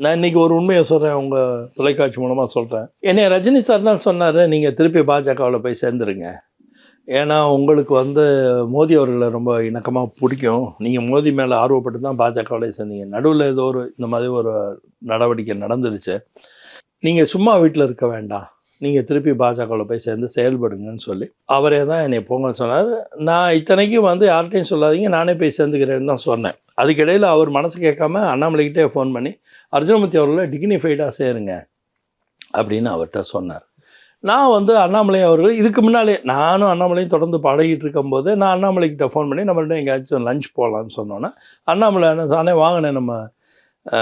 நான் இன்னைக்கு ஒரு உண்மையை சொல்கிறேன், உங்கள் தொலைக்காட்சி மூலமாக சொல்கிறேன். என்னை ரஜினி சார் தான் சொன்னார், நீங்கள் திருப்பி பாஜகவில் போய் சேர்ந்துருங்க. ஏன்னா உங்களுக்கு மோடி அவர்களை ரொம்ப இணக்கமாக பிடிக்கும். நீங்கள் மோடி மேலே ஆர்வப்பட்டு தான் பாஜகவில் சேர்ந்தீங்க. நடுவில் ஏதோ இந்த மாதிரி ஒரு நடவடிக்கை நடந்துருச்சு. நீங்கள் சும்மா வீட்டில் இருக்க வேண்டாம், நீங்கள் திருப்பி பாஜகவில் போய் சேர்ந்து செயல்படுங்கன்னு சொல்லி அவரே தான் என்னை போங்கன்னு சொன்னார். நான் இத்தனைக்கும் யார்கிட்டையும் சொல்லாதீங்க, நானே போய் சேர்ந்துக்கிறேன்னு தான் சொன்னேன். அதுக்கிடையில் அவர் மனசு கேட்காம அண்ணாமலைக்கிட்டே ஃபோன் பண்ணி அர்ஜுனமூர்த்தி அவர்களை டிக்னிஃபைடாக சேருங்க அப்படின்னு அவர்கிட்ட சொன்னார். நான் அண்ணாமலை அவர்கள் இதுக்கு முன்னாலே நானும் அண்ணாமலையும் தொடர்ந்து பழகிட்டு இருக்கும்போது நான் அண்ணாமலைக்கிட்ட ஃபோன் பண்ணி நம்மள்ட்ட எங்கேயாச்சும் லஞ்ச் போகலான்னு சொன்னோன்னே, அண்ணாமலை தானே வாங்கினே நம்ம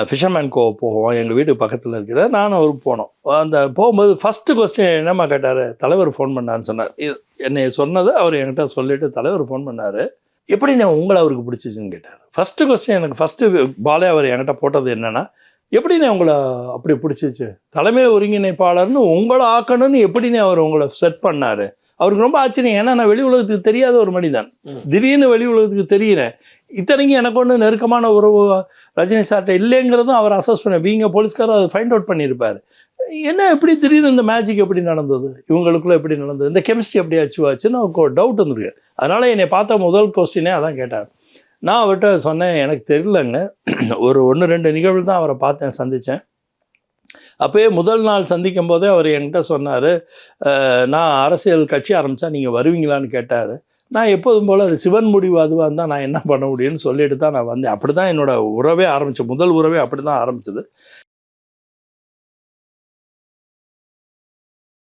ஃபிஷர்மேன் கோவ் போவோம், எங்கள் வீட்டுக்கு பக்கத்தில் இருக்கிற நானும் அவரும் போனோம். அந்த போகும்போது ஃபஸ்ட்டு கொஸ்டின் என்னம்மா கேட்டார், தலைவர் ஃபோன் பண்ணான்னு சொன்னார். இது என்னை சொன்னது அவர் என்கிட்ட சொல்லிவிட்டு தலைவர் ஃபோன் பண்ணார், எப்படி நான் உங்களை அவருக்கு பிடிச்சிச்சின்னு கேட்டார். ஃபஸ்ட்டு கொஸ்டின் எனக்கு ஃபஸ்ட்டு பாலே அவர் என்கிட்ட போட்டது என்னென்னா, எப்படிண்ணே உங்களை அப்படி பிடிச்சிச்சு, தலைமை ஒருங்கிணைப்பாளர்னு உங்களை ஆக்கணும்னு எப்படிண்ணே அவர் உங்களை செட் பண்ணார். அவருக்கு ரொம்ப ஆச்சரியம். ஏன்னா நான் வெளி உலகத்துக்கு தெரியாத ஒரு மனிதன், திடீர்னு வெளி உலகத்துக்கு தெரிகிறேன். இத்தனைக்கும் எனக்கு ஒன்று நெருக்கமான உறவு ரஜினி சார்ட்ட இல்லைங்கிறதும் அவர் அசஸ் பண்ண பீங்க போலீஸ்காரர் அதை ஃபைண்ட் அவுட் பண்ணியிருப்பார். என்ன எப்படி திடீர்னு இந்த மேஜிக் எப்படி நடந்தது, இவங்களுக்குள்ளே எப்படி நடந்தது, இந்த கெமிஸ்ட்ரி எப்படி ஆச்சுன்னு அவருக்கு ஒரு டவுட் வந்துருக்கு. அதனால் என்னை பார்த்த முதல் கொஸ்டினே அதான் கேட்டார். நான் அவர்கிட்ட சொன்னேன், எனக்கு தெரியலங்க, ஒரு 1-2 நிகழ்வு தான் அவரை பார்த்தேன், சந்தித்தேன். அப்போயே முதல் நாள் சந்திக்கும் போதே அவர் என்கிட்ட சொன்னார், நான் அரசியல் கட்சி ஆரம்பித்தா நீங்கள் வருவீங்களான்னு கேட்டார். நான் எப்போதும் போல் அது சிவன் முடிவு அதுவாக இருந்தால் நான் என்ன பண்ண முடியும்னு சொல்லிட்டு தான் நான் வந்தேன். அப்படி தான் என்னோடய உறவே ஆரம்பித்தேன். முதல் உறவே அப்படி தான் ஆரம்பிச்சது.